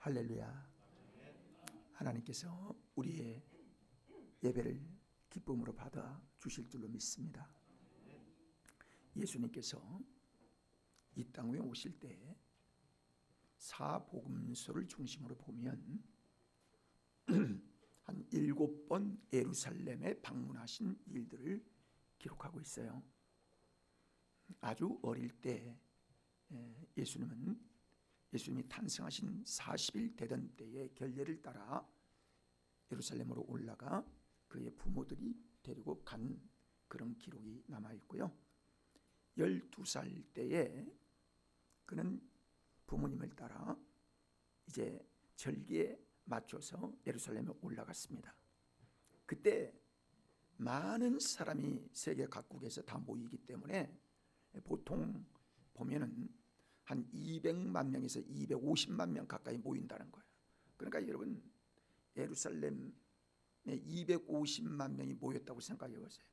할렐루야. 하나님께서 우리의 예배를 기쁨으로 받아 주실 줄로 믿습니다. 예수님께서 이 땅에 오실 때 사복음서를 중심으로 보면 한 7번 예루살렘에 방문하신 일들을 기록하고 있어요. 아주 어릴 때 예수님이 탄생하신 40일 되던 때의 결례를 따라 예루살렘으로 올라가 그의 부모들이 데리고 간 그런 기록이 남아 있고요. 12살 때에 그는 부모님을 따라 이제 절기에 맞춰서 예루살렘에 올라갔습니다. 그때 많은 사람이 세계 각국에서 다 모이기 때문에 보통 보면은 한 200만 명에서 250만 명 가까이 모인다는 거예요. 그러니까 여러분, 예루살렘에 250만 명이 모였다고 생각해 보세요.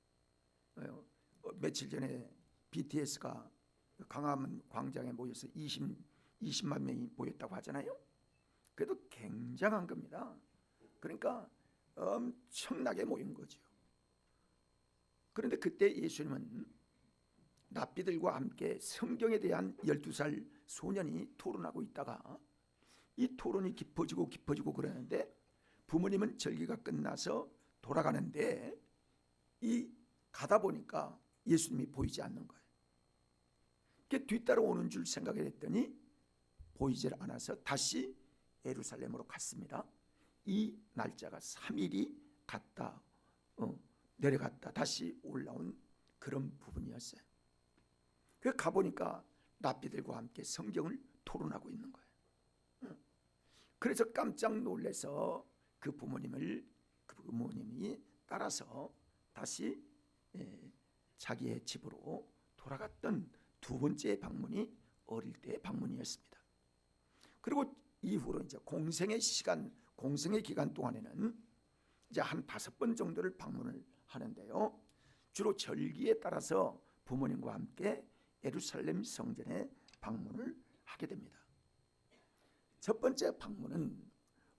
며칠 전에 BTS가 광화문 광장에 모여서 20만 명이 모였다고 하잖아요. 그래도 굉장한 겁니다. 그러니까 엄청나게 모인 거죠. 그런데 그때 예수님은 랍비들과 함께 성경에 대한 12살 소년이 토론하고 있다가 이 토론이 깊어지고 그러는데 부모님은 절기가 끝나서 돌아가는데 이 가다 보니까 예수님이 보이지 않는 거예요. 뒤따라 오는 줄 생각을 했더니 보이질 않아서 다시 예루살렘으로 갔습니다. 이 날짜가 3일이 갔다 내려갔다 다시 올라온 그런 부분이었어요. 그 가보니까 랍비들과 함께 성경을 토론하고 있는 거예요. 그래서 깜짝 놀라서 그 부모님이 따라서 다시 자기의 집으로 돌아갔던 두 번째 방문이 어릴 때의 방문이었습니다. 그리고 이후로 이제 공생의 기간 동안에는 이제 한 5번 정도를 방문을 하는데요. 주로 절기에 따라서 부모님과 함께 예루살렘 성전에 방문을 하게 됩니다. 첫 번째 방문은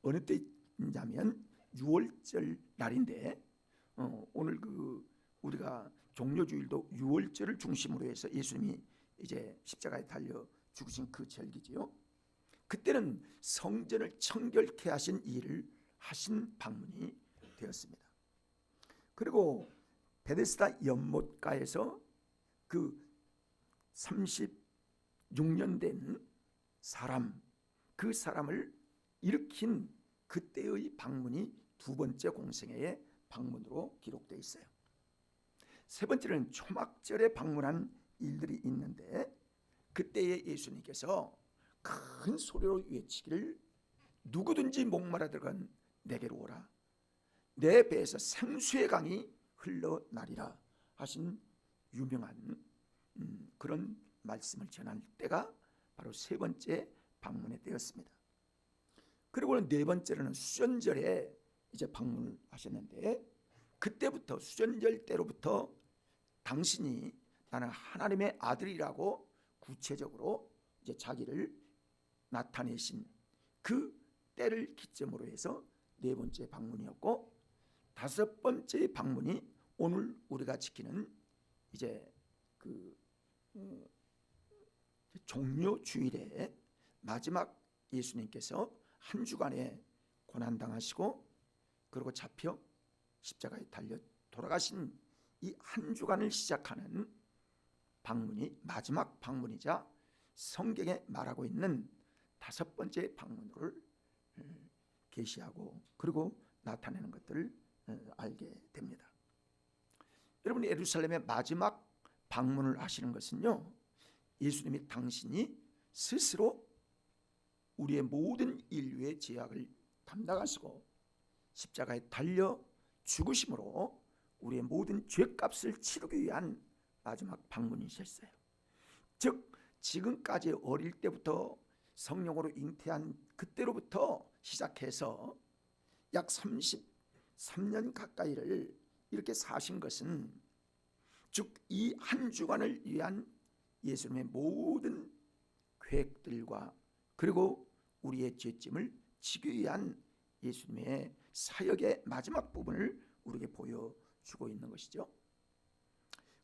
어느 때냐면 6월절 날인데 오늘 우리가 종료주일도 6월절을 중심으로 해서 예수님이 이제 십자가에 달려 죽으신 그 절기지요. 그때는 성전을 청결케 하신 일을 하신 방문이 되었습니다. 그리고 베데스다 연못가에서 그 36년 된 사람, 그 사람을 일으킨 그때의 방문이 두 번째 공생애의 방문으로 기록되어 있어요. 세 번째는 초막절에 방문한 일들이 있는데 그때에 예수님께서 큰 소리로 외치기를 누구든지 목마르 들건 내게로 오라. 내 배에서 생수의 강이 흘러나리라 하신 유명한 그런 말씀을 전할 때가 바로 세 번째 방문의 때였습니다. 그리고는 네 번째로는 수전절에 이제 방문을 하셨는데 그때부터 수전절 때로부터 당신이 나는 하나님의 아들이라고 구체적으로 이제 자기를 나타내신 그 때를 기점으로 해서 네 번째 방문이었고 다섯 번째 방문이 오늘 우리가 지키는 이제 종료 주일에 마지막 예수님께서 한 주간에 고난당하시고 그리고 잡혀 십자가에 달려 돌아가신 이 한 주간을 시작하는 방문이 마지막 방문이자 성경에 말하고 있는 다섯 번째 방문을 계시하고 그리고 나타내는 것들을 알게 됩니다. 여러분, 예루살렘의 마지막 방문을 하시는 것은요, 예수님이 당신이 스스로 우리의 모든 인류의 죄악을 담당하시고 십자가에 달려 죽으심으로 우리의 모든 죄값을 치르기 위한 마지막 방문이셨어요. 즉 지금까지 어릴 때부터 성령으로 잉태한 그때로부터 시작해서 약 33년 가까이를 이렇게 사신 것은 즉 이 한 주간을 위한 예수님의 모든 계획들과 그리고 우리의 죄짐을 지기 위한 예수님의 사역의 마지막 부분을 우리에게 보여주고 있는 것이죠.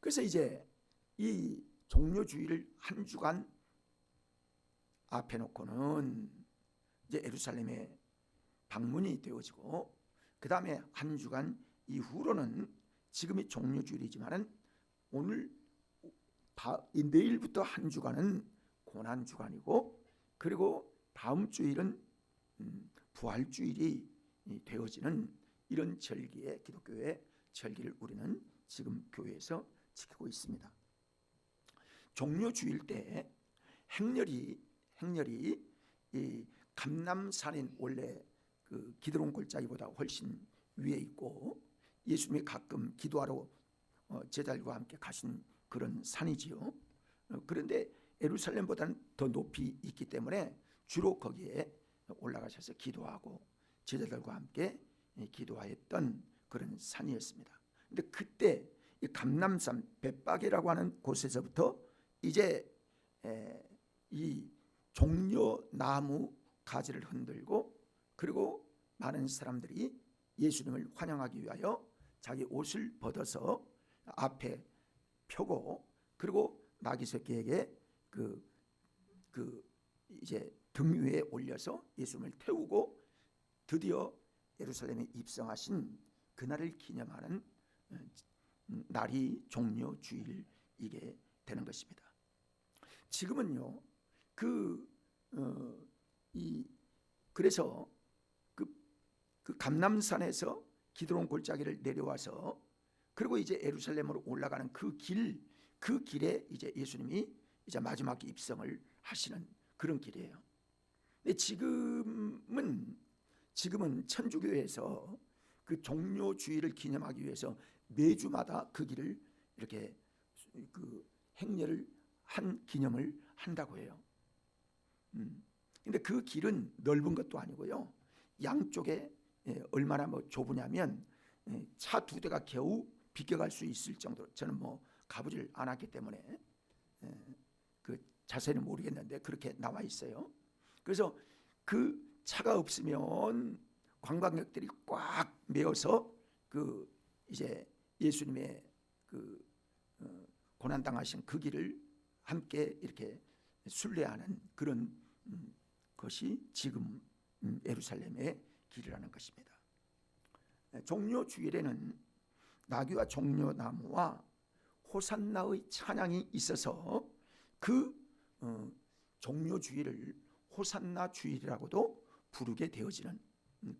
그래서 이제 이 종료주일을 한 주간 앞에 놓고는 이제 예루살렘에 방문이 되어지고, 그 다음에 한 주간 이후로는 지금이 종료주일이지만은 내일부터 한 주간은 고난주간이고, 그리고 다음 주일은 부활주일이 되어지는 이런 절기의, 기독교의 절기를 우리는 지금 교회에서 지키고 있습니다. 종료주일 때 행렬이 이 감람산인 원래 그 기드론 골짜기보다 훨씬 위에 있고, 예수님이 가끔 기도하러 제자들과 함께 가신 그런 산이지요. 그런데 예루살렘보다는 더 높이 있기 때문에 주로 거기에 올라가셔서 기도하고 제자들과 함께 기도하였던 그런 산이었습니다. 근데 그때 이 감람산 벳박이라고 하는 곳에서부터 이제 이 종려나무 가지를 흔들고, 그리고 많은 사람들이 예수님을 환영하기 위하여 자기 옷을 벗어서 앞에 펴고, 그리고 나귀 새끼에게 이제 등 위에 올려서 예수님을 태우고 드디어 예루살렘에 입성하신 그날을 기념하는 날이 종료주일이게 되는 것입니다. 지금은요, 그래서 그 감람산에서 기드론 골짜기를 내려와서 그리고 이제 예루살렘으로 올라가는 그 길에 이제 예수님이 이제 마지막 입성을 하시는 그런 길이에요. 근데 지금은 천주교에서 그 종료주일을 기념하기 위해서 매주마다 그 길을 이렇게 그 행렬을 한 기념을 한다고 해요. 근데 그 길은 넓은 것도 아니고요, 양쪽에 얼마나 좁으냐면 차 2대가 겨우 비껴갈 수 있을 정도로, 저는 가보질 않았기 때문에 그 자세는 모르겠는데 그렇게 나와 있어요. 그래서 그 차가 없으면 관광객들이 꽉 메어서 그 이제 예수님의 그 고난당하신 그 길을 함께 이렇게 순례하는 그런 것이 지금 예루살렘의 길이라는 것입니다. 종료주일에는 나귀와 종려나무와 호산나의 찬양이 있어서 그 종료주일을 호산나 주일이라고도 부르게 되어지는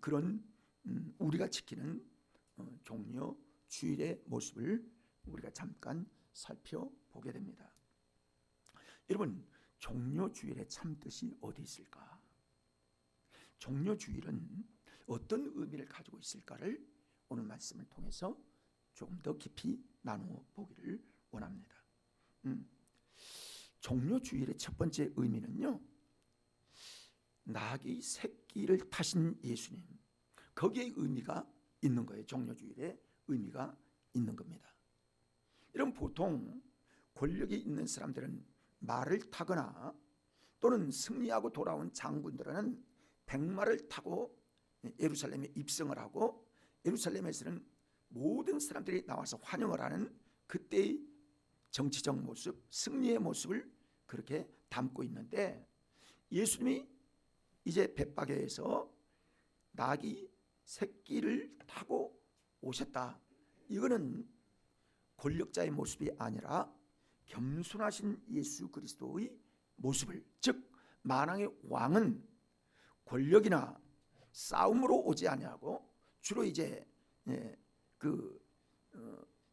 그런 우리가 지키는 종료주일의 모습을 우리가 잠깐 살펴보게 됩니다. 여러분, 종료주일의 참뜻이 어디 있을까? 종료주일은 어떤 의미를 가지고 있을까를 오늘 말씀을 통해서 조금 더 깊이 나누어 보기를 원합니다. 종료주일의 첫 번째 의미는요, 나귀 새끼를 타신 예수님, 거기에 의미가 있는 거예요. 종료주일에 의미가 있는 겁니다. 여러분, 보통 권력이 있는 사람들은 말을 타거나 또는 승리하고 돌아온 장군들은 백마를 타고 예루살렘에 입성을 하고, 예루살렘에서는 모든 사람들이 나와서 환영을 하는 그때의 정치적 모습, 승리의 모습을 그렇게 담고 있는데, 예수님이 이제 벳박에서 나귀 새끼를 타고 오셨다. 이거는 권력자의 모습이 아니라 겸손하신 예수 그리스도의 모습을, 즉 만왕의 왕은 권력이나 싸움으로 오지 아니하고 주로 이제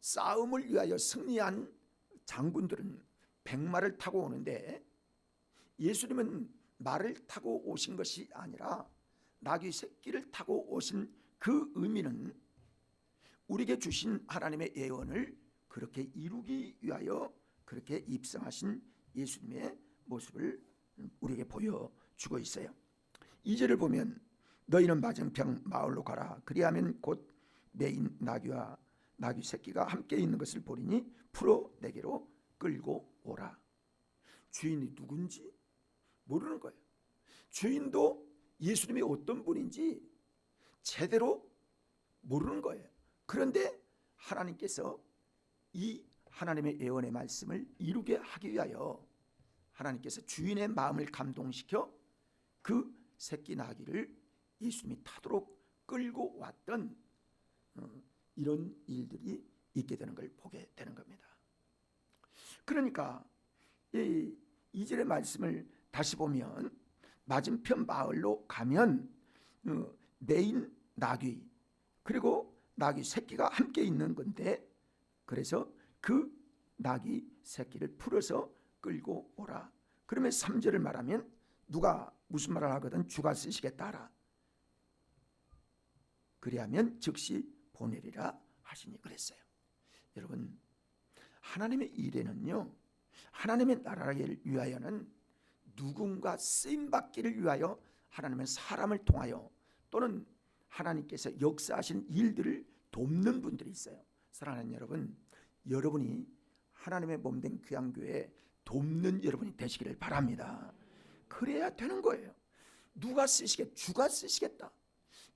싸움을 위하여 승리한 장군들은 백마를 타고 오는데, 예수님은 말을 타고 오신 것이 아니라 나귀 새끼를 타고 오신 그 의미는 우리에게 주신 하나님의 예언을 그렇게 이루기 위하여 그렇게 입성하신 예수님의 모습을 우리에게 보여주고 있어요. 2절을 보면 너희는 맞은편 마을로 가라. 그리하면 곧 매인 나귀와 나귀 새끼가 함께 있는 것을 보리니 풀어 내게로 끌고 오라. 주인이 누군지 모르는 거예요. 주인도 예수님이 어떤 분인지 제대로 모르는 거예요. 그런데 하나님께서 이 하나님의 예언의 말씀을 이루게 하기 위하여 하나님께서 주인의 마음을 감동시켜 그 새끼 나귀를 예수님이 타도록 끌고 왔던 이런 일들이 있게 되는 걸 보게 되는 겁니다. 그러니까 이 2절의 말씀을 다시 보면 맞은편 마을로 가면 메인 나귀 그리고 나귀 새끼가 함께 있는 건데, 그래서 그 나귀 새끼를 풀어서 끌고 오라. 그러면 3절을 말하면 누가 무슨 말을 하거든 주가 쓰시겠다 하라. 그리하면 즉시 보내리라 하시니 그랬어요. 여러분, 하나님의 일에는요, 하나님의 나라를 위하여는 누군가 쓰임받기를 위하여 하나님은 사람을 통하여 또는 하나님께서 역사하신 일들을 돕는 분들이 있어요. 사랑하는 여러분, 여러분이 하나님의 몸된 귀한교회에 돕는 여러분이 되시기를 바랍니다. 그래야 되는 거예요. 누가 쓰시겠다? 주가 쓰시겠다.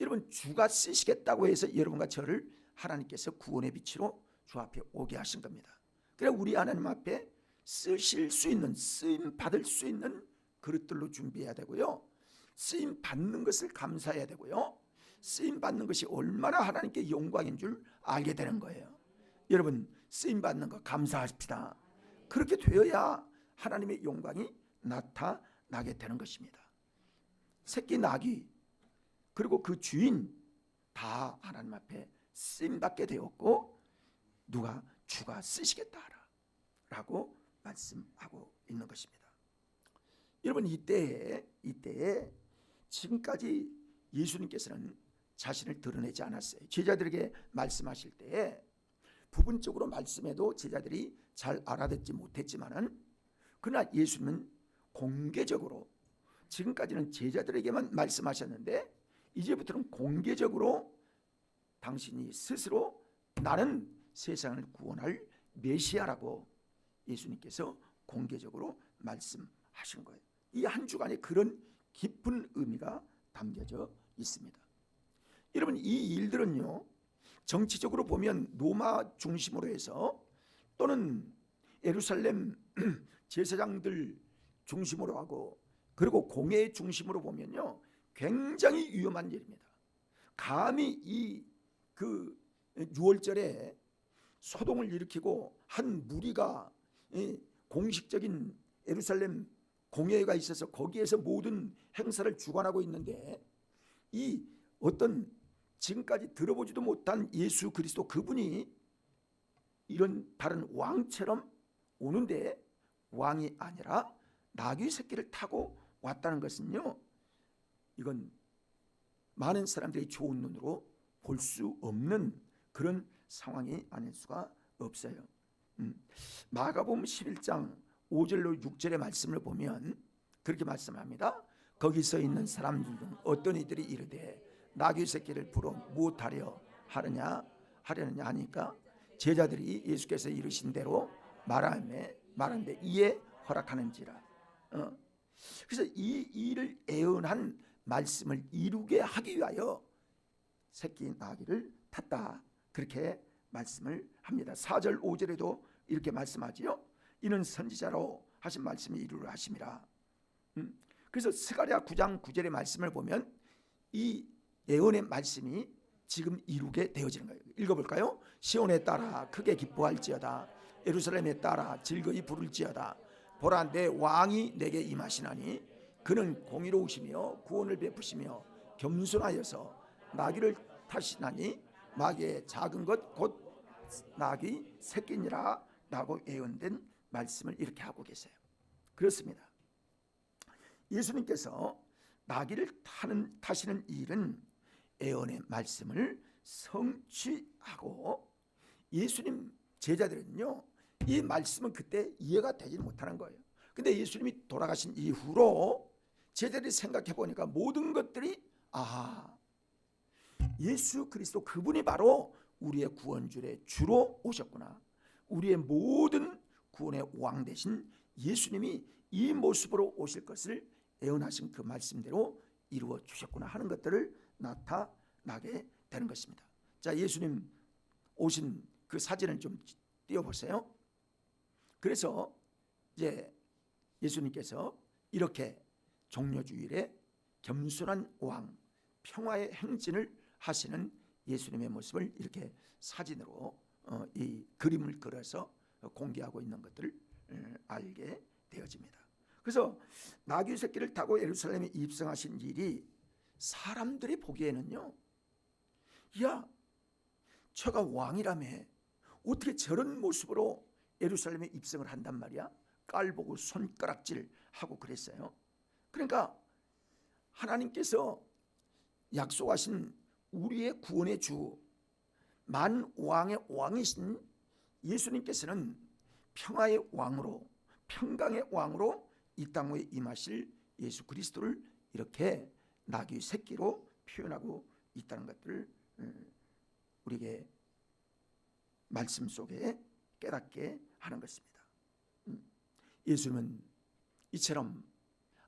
여러분, 주가 쓰시겠다고 해서 여러분과 저를 하나님께서 구원의 빛으로 주 앞에 오게 하신 겁니다. 그래 우리 하나님 앞에 쓰실 수 있는, 쓰임 받을 수 있는 그릇들로 준비해야 되고요, 쓰임 받는 것을 감사해야 되고요, 쓰임 받는 것이 얼마나 하나님께 영광인 줄 알게 되는 거예요. 여러분, 쓰임 받는 거 감사합시다. 그렇게 되어야 하나님의 영광이 나타나게 되는 것입니다. 새끼 나귀 그리고 그 주인 다 하나님 앞에 쓰임 받게 되었고, 누가 주가 쓰시겠다 라고 말씀하고 있는 것입니다. 여러분, 이때에 지금까지 예수님께서는 자신을 드러내지 않았어요. 제자들에게 말씀하실 때 부분적으로 말씀해도 제자들이 잘 알아듣지 못했지만은, 그러나 예수님은 공개적으로, 지금까지는 제자들에게만 말씀하셨는데 이제부터는 공개적으로 당신이 스스로 나는 세상을 구원할 메시아라고 예수님께서 공개적으로 말씀하신 거예요. 이 한 주간에 그런 깊은 의미가 담겨져 있습니다. 여러분, 이 일들은요, 정치적으로 보면 로마 중심으로 해서 또는 예루살렘 제사장들 중심으로 하고, 그리고 공회 중심으로 보면요, 굉장히 위험한 일입니다. 감히 이 그 6월절에 소동을 일으키고 한 무리가 공식적인 예루살렘 공회가 있어서 거기에서 모든 행사를 주관하고 있는데, 이 어떤 지금까지 들어보지도 못한 예수 그리스도 그분이 이런 다른 왕처럼 오는데, 왕이 아니라 나귀 새끼를 타고 왔다는 것은요, 이건 많은 사람들이 좋은 눈으로 볼 수 없는 그런 상황이 아닐 수가 없어요. 마가복음 11장 5절로 6절의 말씀을 보면 그렇게 말씀합니다. 거기 서 있는 사람들 중 어떤 이들이 이르되 나귀 새끼를 풀어 무엇하려 하려느냐 하니까 제자들이 예수께서 이르신 대로 말하는데 이에 허락하는지라. 그래서 이 일을 애언한 말씀을 이루게 하기 위하여 새끼 나귀를 탔다, 그렇게 말씀을 합니다. 4절 5절에도 이렇게 말씀하지요. 이는 선지자로 하신 말씀이 이루려 하심이라. 그래서 스가랴 9장 9절의 말씀을 보면 이 예언의 말씀이 지금 이루게 되어지는 거예요. 읽어볼까요? 시온에 따라 크게 기뻐할지어다. 예루살렘에 따라 즐거이 부를지어다. 보라, 내 왕이 내게 임하시나니 그는 공의로우시며 구원을 베푸시며 겸손하여서 나귀를 타시나니 마귀의 작은 것 곧 나귀 새끼니라 라고 예언된 말씀을 이렇게 하고 계세요. 그렇습니다. 예수님께서 나귀를 타시는 일은 예언의 말씀을 성취하고, 예수님 제자들은요, 이 말씀은 그때 이해가 되지 못하는 거예요. 근데 예수님이 돌아가신 이후로 제자들이 생각해 보니까 모든 것들이 예수 그리스도 그분이 바로 우리의 구원줄의 주로 오셨구나. 우리의 모든 구원의 왕 되신 예수님이 이 모습으로 오실 것을 예언하신 그 말씀대로 이루어 주셨구나 하는 것들을 나타나게 되는 것입니다. 자, 예수님 오신 그 사진을 좀 띄워보세요. 그래서 이제 예수님께서 이렇게 종려주일에 겸손한 왕, 평화의 행진을 하시는 예수님의 모습을 이렇게 사진으로 이 그림을 그려서 공개하고 있는 것들을 알게 되어집니다. 그래서 나귀 새끼를 타고 예루살렘에 입성하신 일이 사람들이 보기에는요, 야, 저가 왕이라며 어떻게 저런 모습으로 예루살렘에 입성을 한단 말이야? 깔보고 손가락질하고 그랬어요. 그러니까 하나님께서 약속하신 우리의 구원의 주 만왕의 왕이신 예수님께서는 평화의 왕으로, 평강의 왕으로 이 땅에 임하실 예수 그리스도를 이렇게 나귀 새끼로 표현하고 있다는 것들을 우리에게 말씀 속에 깨닫게 하는 것입니다. 예수님은 이처럼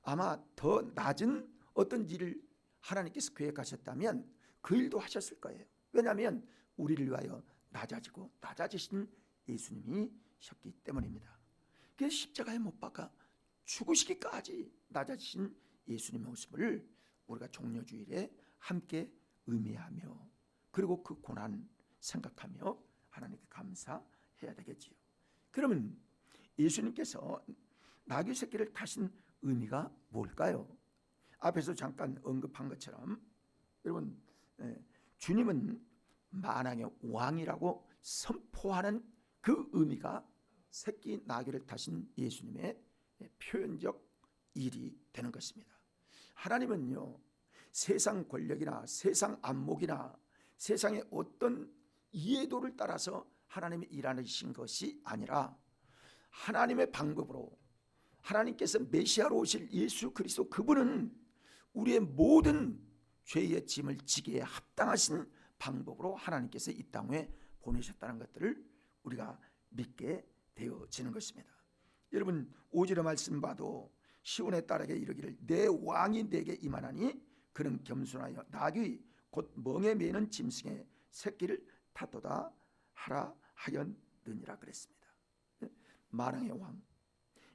아마 더 낮은 어떤 일을 하나님께서 계획하셨다면 그 일도 하셨을 거예요. 왜냐하면 우리를 위하여 낮아지고 낮아지신 예수님이셨기 때문입니다. 그래서 십자가에 못 박아 죽으시기까지 낮아지신 예수님의 모습을 우리가 종려주일에 함께 의미하며 그리고 그 고난 생각하며 하나님께 감사해야 되겠지요. 그러면 예수님께서 나귀 새끼를 타신 의미가 뭘까요? 앞에서 잠깐 언급한 것처럼 여러분, 주님은 만왕의 왕이라고 선포하는 그 의미가 새끼 나귀를 타신 예수님의 표현적 일이 되는 것입니다. 하나님은요, 세상 권력이나 세상 안목이나 세상의 어떤 이해도를 따라서 하나님이 일하신 것이 아니라 하나님의 방법으로 하나님께서 메시아로 오실 예수 그리스도 그분은 우리의 모든 죄의 짐을 지기에 합당하신 방법으로 하나님께서 이 땅에 보내셨다는 것들을 우리가 믿게 되어지는 것입니다. 여러분 5절의 말씀 봐도 시온의 딸에게 이르기를 내 왕이 내게 임하나니 그는 겸손하여 나귀 곧 멍에 매는 짐승의 새끼를 타도다 하라 하였느니라 그랬습니다. 만왕의 왕,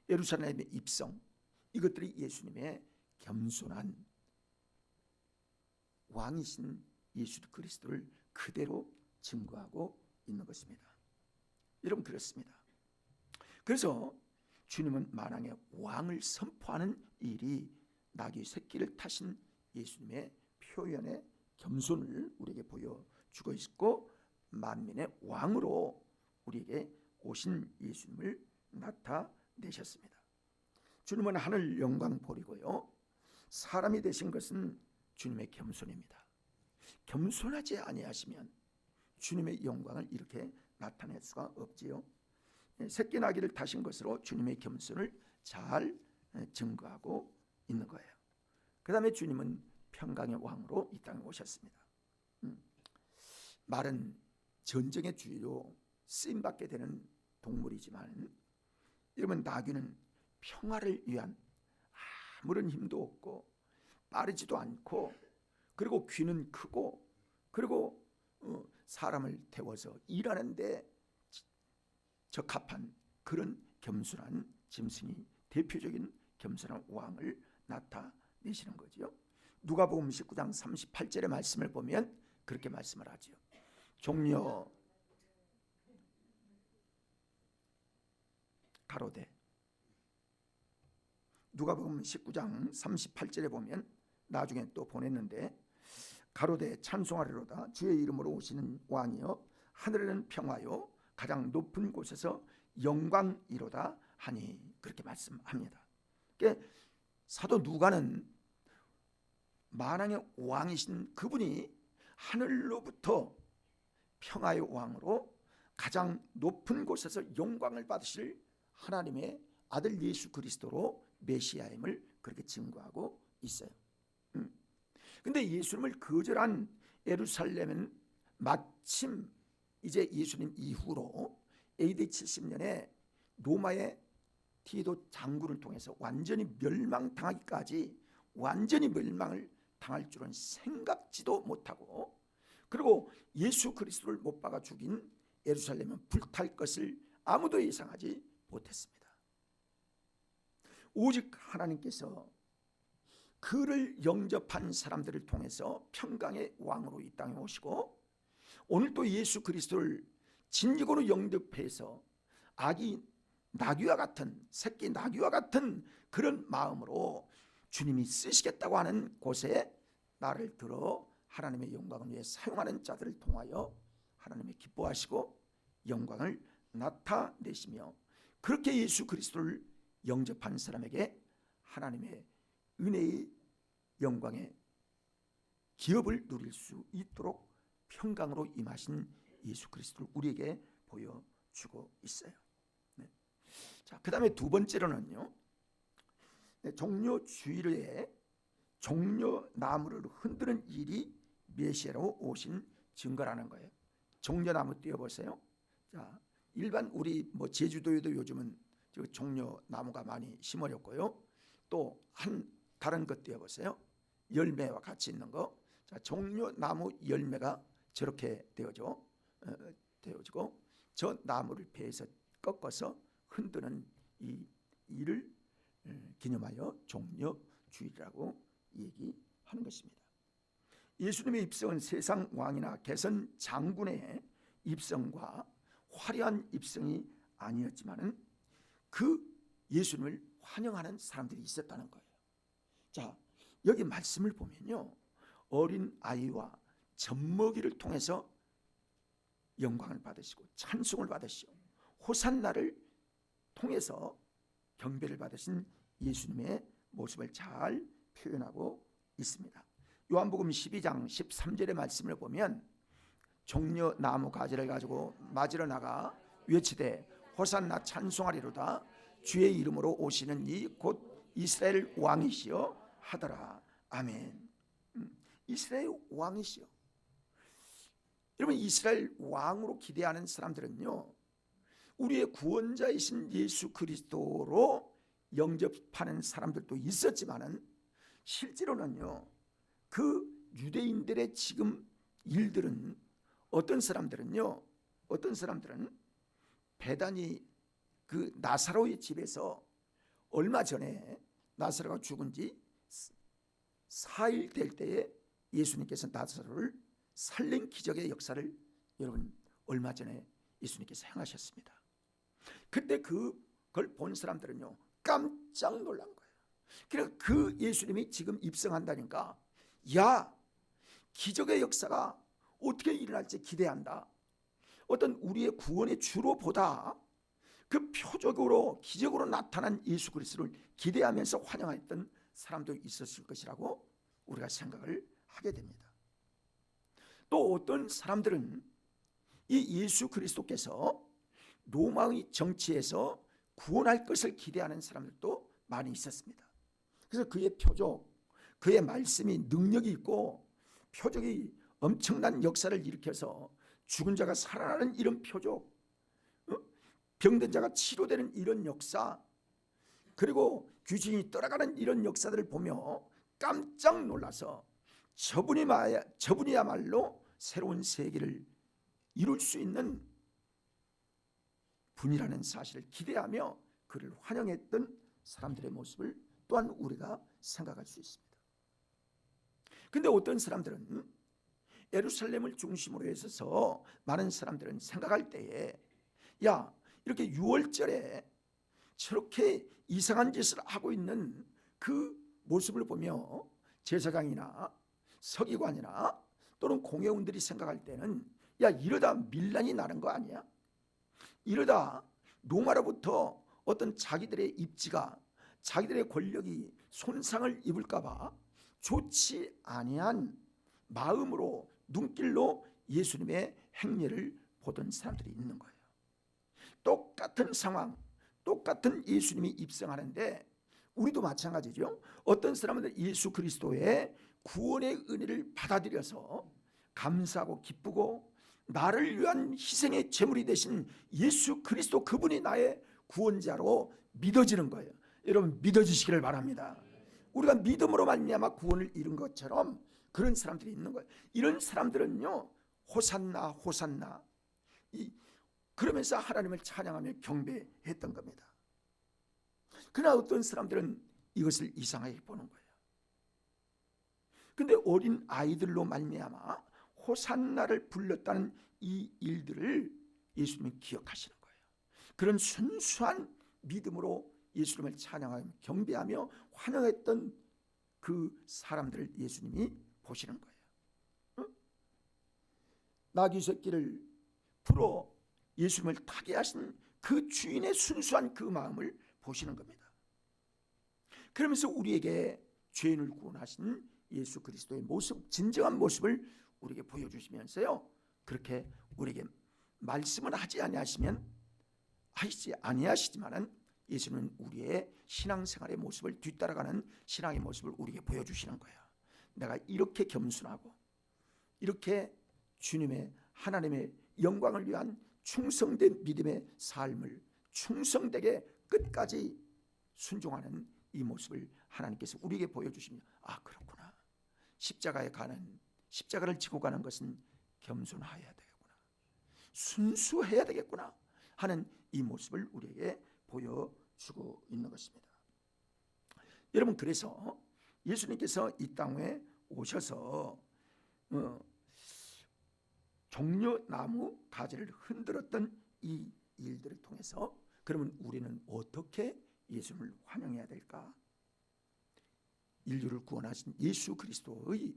예루살렘의 입성, 이것들이 예수님의 겸손한 왕이신 예수 그리스도를 그대로 증거하고 있는 것입니다. 여러분 그렇습니다. 그래서 주님은 만왕의 왕을 선포하는 일이 나귀 새끼를 타신 예수님의 표현의 겸손을 우리에게 보여주고 있고 만민의 왕으로 우리에게 오신 예수님을 나타내셨습니다. 주님은 하늘 영광 보리고요, 사람이 되신 것은 주님의 겸손입니다. 겸손하지 아니하시면 주님의 영광을 이렇게 나타낼 수가 없지요. 새끼 나귀를 타신 것으로 주님의 겸손을 잘 증거하고 있는 거예요. 그 다음에 주님은 평강의 왕으로 이 땅에 오셨습니다. 말은 전쟁의 주로 쓰임받게 되는 동물이지만 여러분 나귀는 평화를 위한 아무런 힘도 없고 빠르지도 않고 그리고 귀는 크고 그리고 사람을 태워서 일하는데 적합한 그런 겸손한 짐승이 대표적인 겸손한 왕을 나타내시는 거지요. 누가복음 19장 38절의 말씀을 보면 그렇게 말씀을 하죠. 종려 가로되, 누가복음 19장 38절에 보면 나중에 또 보냈는데 가로되 찬송하리로다 주의 이름으로 오시는 왕이여 하늘에는 평화요 가장 높은 곳에서 영광이로다 하니 그렇게 말씀합니다. 그러니까 사도 누가는 만왕의 왕이신 그분이 하늘로부터 평화의 왕으로 가장 높은 곳에서 영광을 받으실 하나님의 아들 예수 그리스도로 메시아임을 그렇게 증거하고 있어요. 근데 예수님을 거절한 예루살렘은 마침 이제 예수님 이후로 AD 70년에 로마의 디도 장군을 통해서 완전히 멸망당하기까지 완전히 멸망을 당할 줄은 생각지도 못하고, 그리고 예수 그리스도를 못 박아 죽인 예루살렘은 불탈 것을 아무도 예상하지 못했습니다. 오직 하나님께서 그를 영접한 사람들을 통해서 평강의 왕으로 이 땅에 오시고, 오늘도 예수 그리스도를 진정으로 영접해서 아기 나귀와 같은, 새끼 나귀와 같은 그런 마음으로 주님이 쓰시겠다고 하는 곳에 나를 들어 하나님의 영광을 위해 사용하는 자들을 통하여 하나님이 기뻐하시고 영광을 나타내시며, 그렇게 예수 그리스도를 영접한 사람에게 하나님의 은혜의 영광의 기업을 누릴 수 있도록 평강으로 임하신 예수 그리스도를 우리에게 보여주고 있어요. 네. 자, 그 다음에 두 번째로는요, 종려 주일에 종려나무를 흔드는 일이 메시아로 오신 증거라는 거예요. 종려나무 띄워보세요. 자, 일반 우리 제주도에도 요즘은 종려나무가 많이 심어졌고요. 또 다른 것 띄워보세요. 열매와 같이 있는 거. 자, 종려나무 열매가 저렇게 되어지고 저 나무를 배에서 꺾어서 흔드는 이 일을 기념하여 종려주일이라고 얘기하는 것입니다. 예수님의 입성은 세상 왕이나 개선 장군의 입성과 화려한 입성이 아니었지만은 그 예수님을 환영하는 사람들이 있었다는 거예요. 자, 여기 말씀을 보면요, 어린 아이와 젖먹이를 통해서 영광을 받으시고 찬송을 받으시고 호산나를 통해서 경배를 받으신 예수님의 모습을 잘 표현하고 있습니다. 요한복음 12장 13절의 말씀을 보면 종려나무 가지를 가지고 맞으러 나가 외치되 호산나 찬송하리로다, 주의 이름으로 오시는 이 곧 이스라엘 왕이시여 하더라. 아멘. 이스라엘 왕이시여. 여러분, 이스라엘 왕으로 기대하는 사람들은요, 우리의 구원자이신 예수 그리스도로 영접하는 사람들도 있었지만은 실제로는요, 그 유대인들의 지금 일들은 어떤 사람들은 베다니 그 나사로의 집에서 얼마 전에 나사로가 죽은 지 4일 될 때에 예수님께서 나사로를 살린 기적의 역사를 여러분 얼마 전에 예수님께서 행하셨습니다. 그때 그걸 본 사람들은요 깜짝 놀란 거예요. 그래서 그 예수님이 지금 입성한다니까, 야, 기적의 역사가 어떻게 일어날지 기대한다. 어떤 우리의 구원의 주로 보다 그 표적으로 기적으로 나타난 예수 그리스도를 기대하면서 환영했던 사람도 있었을 것이라고 우리가 생각을 하게 됩니다. 또 어떤 사람들은 이 예수 그리스도께서 로마의 정치에서 구원할 것을 기대하는 사람들도 많이 있었습니다. 그래서 그의 표적, 그의 말씀이 능력이 있고 표적이 엄청난 역사를 일으켜서 죽은 자가 살아나는 이런 표적, 병든 자가 치료되는 이런 역사, 그리고 귀신이 떠나가는 이런 역사들을 보며 깜짝 놀라서 저분이야말로 새로운 세계를 이룰 수 있는 분이라는 사실을 기대하며 그를 환영했던 사람들의 모습을 또한 우리가 생각할 수 있습니다. 그런데 어떤 사람들은 예루살렘을 중심으로 해서 많은 사람들은 생각할 때에, 야, 이렇게 6월절에 저렇게 이상한 짓을 하고 있는 그 모습을 보며 제사장이나 서기관이나 또는 공회원들이 생각할 때는, 야, 이러다 밀란이 나는 거 아니야? 이러다 로마로부터 어떤 자기들의 입지가, 자기들의 권력이 손상을 입을까 봐 좋지 아니한 마음으로, 눈길로 예수님의 행례를 보던 사람들이 있는 거예요. 똑같은 상황, 똑같은 예수님이 입성하는데 우리도 마찬가지죠. 어떤 사람은 예수 그리스도의 구원의 은혜를 받아들여서 감사하고 기쁘고, 나를 위한 희생의 제물이 되신 예수 그리스도 그분이 나의 구원자로 믿어지는 거예요. 여러분 믿어지시기를 바랍니다. 우리가 믿음으로 말미암아 구원을 이룬 것처럼 그런 사람들이 있는 거예요. 이런 사람들은요, 호산나 호산나 그러면서 하나님을 찬양하며 경배했던 겁니다. 그러나 어떤 사람들은 이것을 이상하게 보는 거예요. 근데 어린 아이들로 말미암아 호산나를 불렀다는 이 일들을 예수님이 기억하시는 거예요. 그런 순수한 믿음으로 예수님을 찬양하며 경배하며 환영했던 그 사람들을 예수님이 보시는 거예요. 나귀 새끼를 풀어 예수님을 타게 하신 그 주인의 순수한 그 마음을 보시는 겁니다. 그러면서 우리에게 죄인을 구원하신 예수 그리스도의 모습, 진정한 모습을 우리에게 보여주시면서요, 그렇게 우리에게 말씀은 하지 아니하시지만은 예수님은 우리의 신앙생활의 모습을 뒤따라가는 신앙의 모습을 우리에게 보여주시는 거예요. 내가 이렇게 겸손하고 이렇게 주님의 하나님의 영광을 위한 충성된 믿음의 삶을 충성되게 끝까지 순종하는 이 모습을 하나님께서 우리에게 보여주십니다. 아, 그렇구나. 십자가를 지고 가는 것은 겸손해야 되겠구나, 순수해야 되겠구나 하는 이 모습을 우리에게 보여주고 있는 것입니다. 여러분, 그래서 예수님께서 이 땅에 오셔서 종려나무 가지를 흔들었던 이 일들을 통해서 그러면 우리는 어떻게 예수님을 환영해야 될까? 인류를 구원하신 예수 그리스도의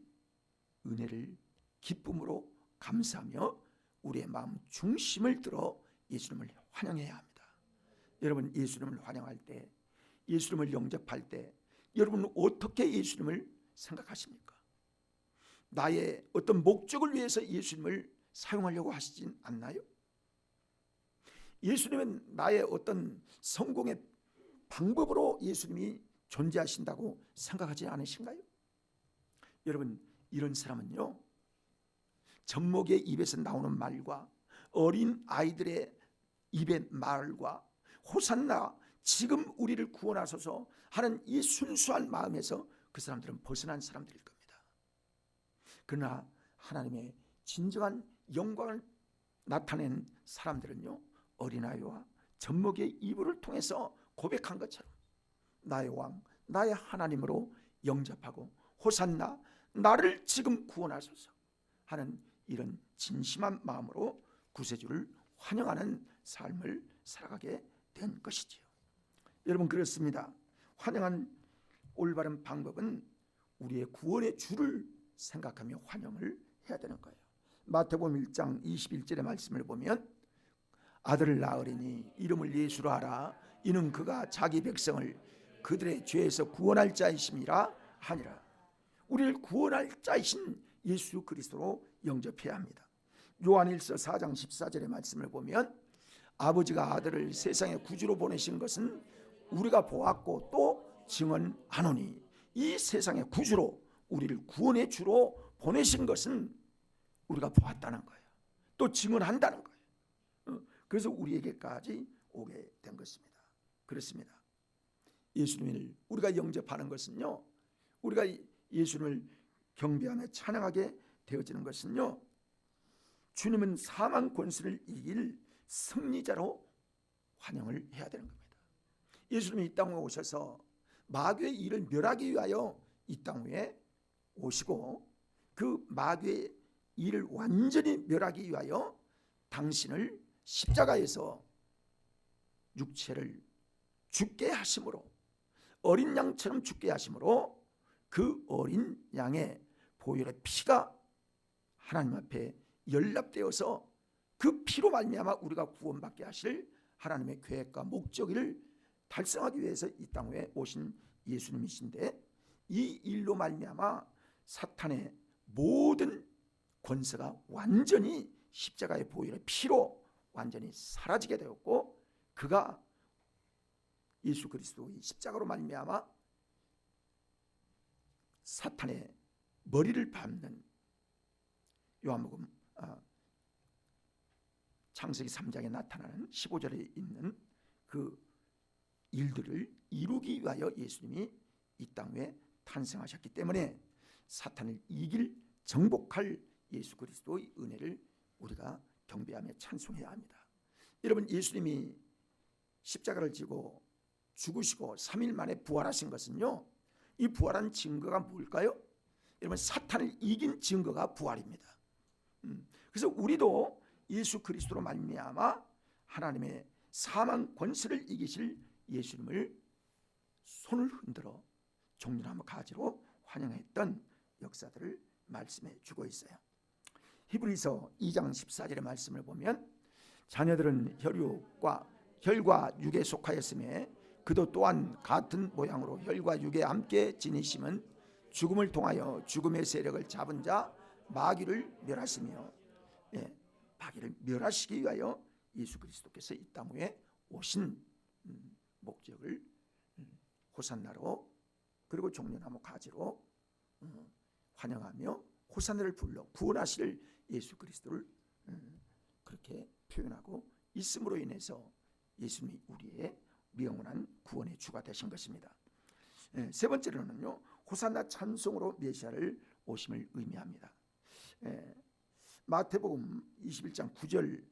은혜를 기쁨으로 감사하며 우리의 마음 중심을 들어 예수님을 환영해야 합니다. 여러분, 예수님을 환영할 때, 예수님을 영접할 때 여러분은 어떻게 예수님을 생각하십니까? 나의 어떤 목적을 위해서 예수님을 사용하려고 하시진 않나요? 예수님은 나의 어떤 성공의 방법으로 예수님이 존재하신다고 생각하지 않으신가요? 여러분, 이런 사람은요, 젖먹이의 입에서 나오는 말과 어린 아이들의 입의 말과 호산나 지금 우리를 구원하소서 하는 이 순수한 마음에서 그 사람들은 벗어난 사람들일 겁니다. 그러나 하나님의 진정한 영광을 나타낸 사람들은요, 어린아이와 젖먹이의 이불을 통해서 고백한 것처럼 나의 왕, 나의 하나님으로 영접하고 호산나 나를 지금 구원하소서 하는 이런 진심한 마음으로 구세주를 환영하는 삶을 살아가게 된 것이지요. 여러분, 그렇습니다. 환영한 올바른 방법은 우리의 구원의 주를 생각하며 환영을 해야 되는 거예요. 마태복음 1장 21절의 말씀을 보면 아들을 낳으리니 이름을 예수로 하라. 이는 그가 자기 백성을 그들의 죄에서 구원할 자이심이라 하니라. 우리를 구원할 자이신 예수 그리스도로 영접해야 합니다. 요한일서 4장 14절의 말씀을 보면 아버지가 아들을 세상에 구주로 보내신 것은 우리가 보았고 또 증언하노니, 이 세상의 구주로 우리를 구원의 주로 보내신 것은 우리가 보았다는 거예요. 또 증언한다는 거예요. 그래서 우리에게까지 오게 된 것입니다. 그렇습니다. 예수님을 우리가 영접하는 것은요, 우리가 예수님을 경배하며 찬양하게 되어지는 것은요, 주님은 사망 권세를 이길 승리자로 환영을 해야 되는 겁니다. 예수님이 이 땅에 오셔서 마귀의 일을 멸하기 위하여 이 땅 위에 오시고 그 마귀의 일을 완전히 멸하기 위하여 당신을 십자가에서 육체를 죽게 하심으로, 어린 양처럼 죽게 하심으로 그 어린 양의 보혈의 피가 하나님 앞에 연락되어서 그 피로 말미암아 우리가 구원받게 하실 하나님의 계획과 목적을 달성하기 위해서 이 땅에 오신 예수님이신데, 이 일로 말미암아 사탄의 모든 권세가 완전히 십자가의 보혈의 피로 완전히 사라지게 되었고, 그가 예수 그리스도의 십자가로 말미암아 사탄의 머리를 밟는, 요한복음 창세기 3장에 나타나는 15절에 있는 그 일들을 이루기 위하여 예수님이 이 땅 위에 탄생하셨기 때문에 사탄을 이길 정복할 예수 그리스도의 은혜를 우리가 경배하며 찬송해야 합니다. 여러분, 예수님이 십자가를 지고 죽으시고 3일 만에 부활하신 것은요, 이 부활한 증거가 뭘까요? 여러분, 사탄을 이긴 증거가 부활입니다. 그래서 우리도 예수 그리스도로 말미암아 하나님의 사망 권세를 이기실 예수님을 손을 흔들어 종려나무 가지로 환영했던 역사들을 말씀해 주고 있어요. 히브리서 2장 14절의 말씀을 보면 자녀들은 혈과 육에 속하였음에 그도 또한 같은 모양으로 혈과 육에 함께 지니심은 죽음을 통하여 죽음의 세력을 잡은 자 마귀를 멸하시며, 마귀를 멸하시기 위하여 예수 그리스도께서 이 땅 위에 오신 목적을 호산나로 그리고 종려나무 가지로 환영하며 호산나를 불러 구원하실 예수 그리스도를 그렇게 표현하고 있음으로 인해서 예수님이 우리의 영원한 구원의 주가 되신 것입니다. 세 번째로는요, 호산나 찬송으로 메시아를 오심을 의미합니다. 마태복음 21장 9절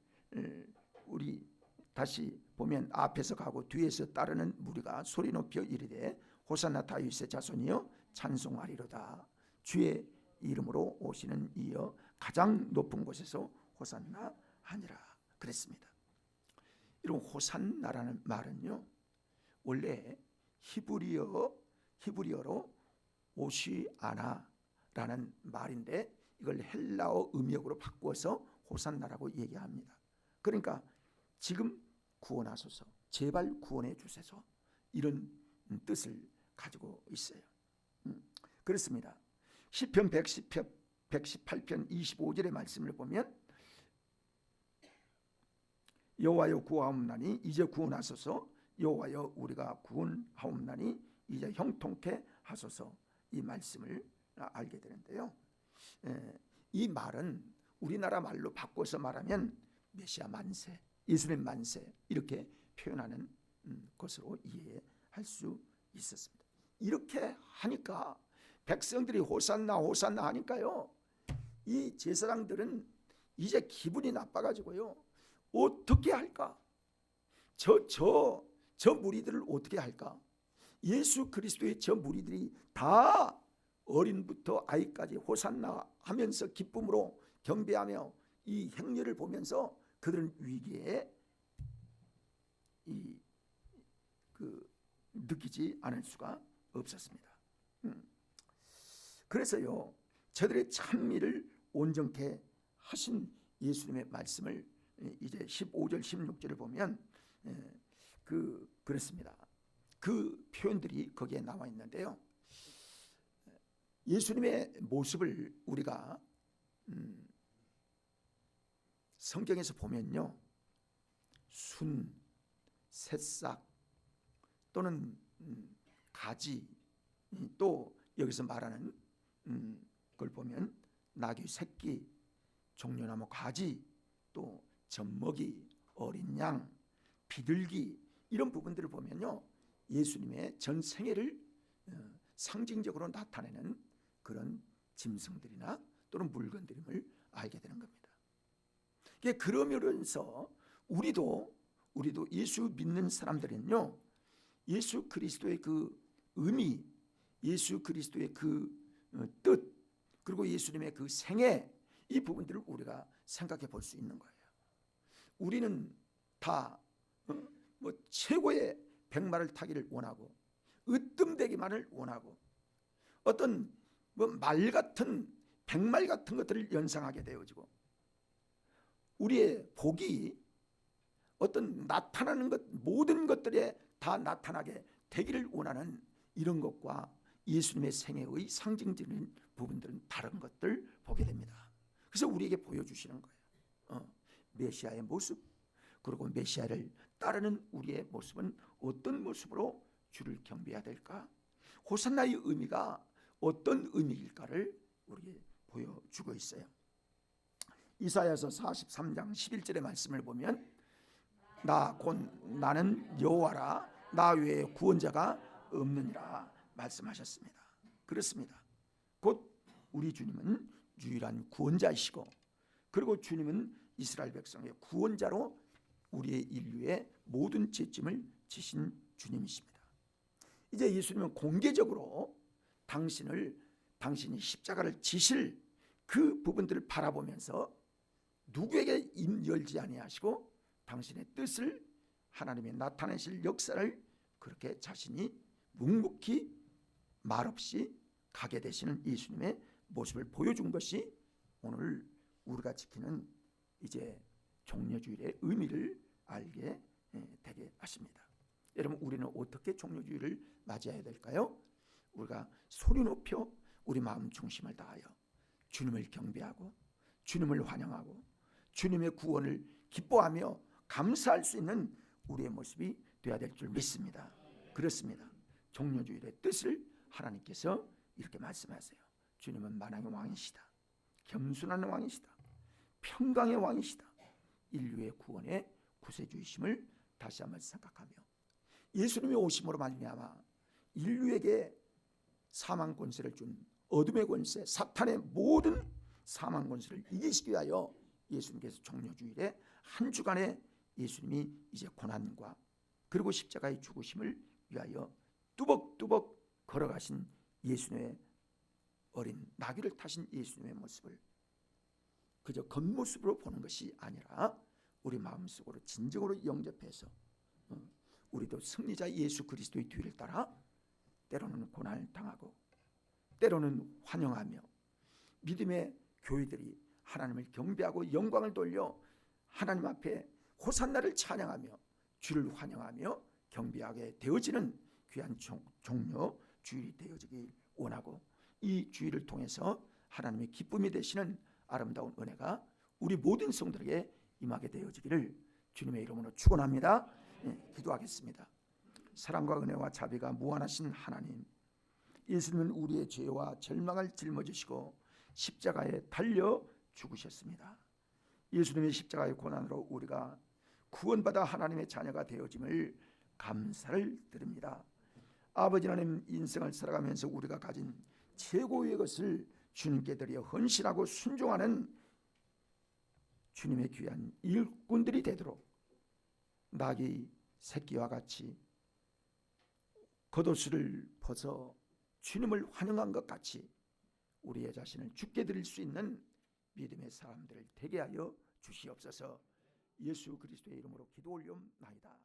우리 다시 보면 앞에서 가고 뒤에서 따르는 무리가 소리 높여 이르되 호산나 다윗의 자손이여 찬송하리로다. 주의 이름으로 오시는 이여 가장 높은 곳에서 호산나 하니라 그랬습니다. 이런 호산나라는 말은요, 원래 히브리어로 오시아나라는 말인데 이걸 헬라어 음역으로 바꾸어서 호산나라고 얘기합니다. 그러니까 지금 구원하소서, 제발 구원해 주소서, 이런 뜻을 가지고 있어요. 그렇습니다. 시편 118편 25절의 말씀을 보면 여호와여 구하옵나니 이제 구원하소서, 여호와여 우리가 구원하옵나니 이제 형통케 하소서, 이 말씀을 알게 되는데요. 이 말은 우리나라 말로 바꿔서 말하면 메시아 만세, 예수님 만세, 이렇게 표현하는 것으로 이해할 수 있었습니다. 이렇게 하니까 백성들이 호산나 호산나 하니까요, 이 제사장들은 이제 기분이 나빠가지고요, 어떻게 할까? 저 무리들을 어떻게 할까? 예수 그리스도의 저 무리들이 다 어린부터 아이까지 호산나 하면서 기쁨으로 경배하며 이 행렬을 보면서 그들은 위기에 느끼지 않을 수가 없었습니다. 그래서요, 저들의 찬미를 온전케 하신 예수님의 말씀을 이제 15절 16절을 보면 그렇습니다. 그 표현들이 거기에 나와 있는데요, 예수님의 모습을 우리가 성경에서 보면요, 순, 새싹 또는 가지, 또 여기서 말하는 걸 보면 나귀 새끼, 종려나무 가지, 또 젖먹이, 어린 양, 비둘기, 이런 부분들을 보면요, 예수님의 전 생애를 상징적으로 나타내는 그런 짐승들이나 또는 물건들임을 알게 되는 겁니다. 그러면서 우리도 예수 믿는 사람들은요, 예수 그리스도의 그 의미, 예수 그리스도의 그 뜻, 그리고 예수님의 그 생애, 이 부분들을 우리가 생각해 볼 수 있는 거예요. 우리는 다 최고의 백마를 타기를 원하고 으뜸되기만을 원하고 어떤 말 같은 백말 같은 것들을 연상하게 되어지고 우리의 복이 어떤 나타나는 것, 모든 것들에 다 나타나게 되기를 원하는 이런 것과 예수님의 생애의 상징적인 부분들은 다른 것들 보게 됩니다. 그래서 우리에게 보여주시는 거예요. 메시아의 모습, 그리고 메시아를 따르는 우리의 모습은 어떤 모습으로 주를 경배해야 될까? 호산나의 의미가 어떤 의미일까를 우리에게 보여주고 있어요. 이사야서 43장 11절의 말씀을 보면 나 곧 나는 여호와라 나 외에 구원자가 없느니라 말씀하셨습니다. 그렇습니다. 곧 우리 주님은 유일한 구원자이시고, 그리고 주님은 이스라엘 백성의 구원자로 우리의 인류의 모든 죄짐을 지신 주님이십니다. 이제 예수님은 공개적으로 당신이 십자가를 지실 그 부분들을 바라보면서 누구에게 입 열지 아니하시고 당신의 뜻을, 하나님의 나타내실 역사를 그렇게 자신이 묵묵히 말없이 가게 되시는 예수님의 모습을 보여준 것이 오늘 우리가 지키는 이제 종려주일의 의미를 알게 되게 하십니다. 여러분, 우리는 어떻게 종려주일을 맞이해야 될까요? 우리가 소리 높여 우리 마음 중심을 다하여 주님을 경배하고 주님을 환영하고 주님의 구원을 기뻐하며 감사할 수 있는 우리의 모습이 되어야 될 줄 믿습니다. 그렇습니다. 종려주일의 뜻을 하나님께서 이렇게 말씀하세요. 주님은 만왕의 왕이시다. 겸손한 왕이시다. 평강의 왕이시다. 인류의 구원의 구세주이심을 다시 한번 생각하며 예수님의 오심으로 말미암아 인류에게 사망 권세를 준 어둠의 권세, 사탄의 모든 사망 권세를 이기시기 위하여 예수님께서 종려주일에 한 주간에 예수님이 이제 고난과 그리고 십자가의 죽으심을 위하여 뚜벅뚜벅 걸어가신 예수님의 어린 나귀를 타신 예수님의 모습을 그저 겉모습으로 보는 것이 아니라 우리 마음속으로 진정으로 영접해서 우리도 승리자 예수 그리스도의 뒤를 따라 때로는 고난을 당하고 때로는 환영하며 믿음의 교회들이 하나님을 경배하고 영광을 돌려 하나님 앞에 호산나를 찬양하며 주를 환영하며 경배하게 되어지는 귀한 종려 주일이 되어지길 원하고, 이 주일을 통해서 하나님의 기쁨이 되시는 아름다운 은혜가 우리 모든 성도에게 임하게 되어지기를 주님의 이름으로 축원합니다. 기도하겠습니다. 사랑과 은혜와 자비가 무한하신 하나님, 예수님은 우리의 죄와 절망을 짊어지시고 십자가에 달려 죽으셨습니다. 예수님의 십자가의 고난으로 우리가 구원받아 하나님의 자녀가 되어짐을 감사를 드립니다. 아버지 하나님, 인생을 살아가면서 우리가 가진 최고의 것을 주님께 드려 헌신하고 순종하는 주님의 귀한 일꾼들이 되도록 낙이 새끼와 같이 겉옷을 벗어 주님을 환영한 것 같이 우리의 자신을 주께 드릴 수 있는 믿음의 사람들을 되게 하여 주시옵소서. 예수 그리스도의 이름으로 기도 올리옵나이다.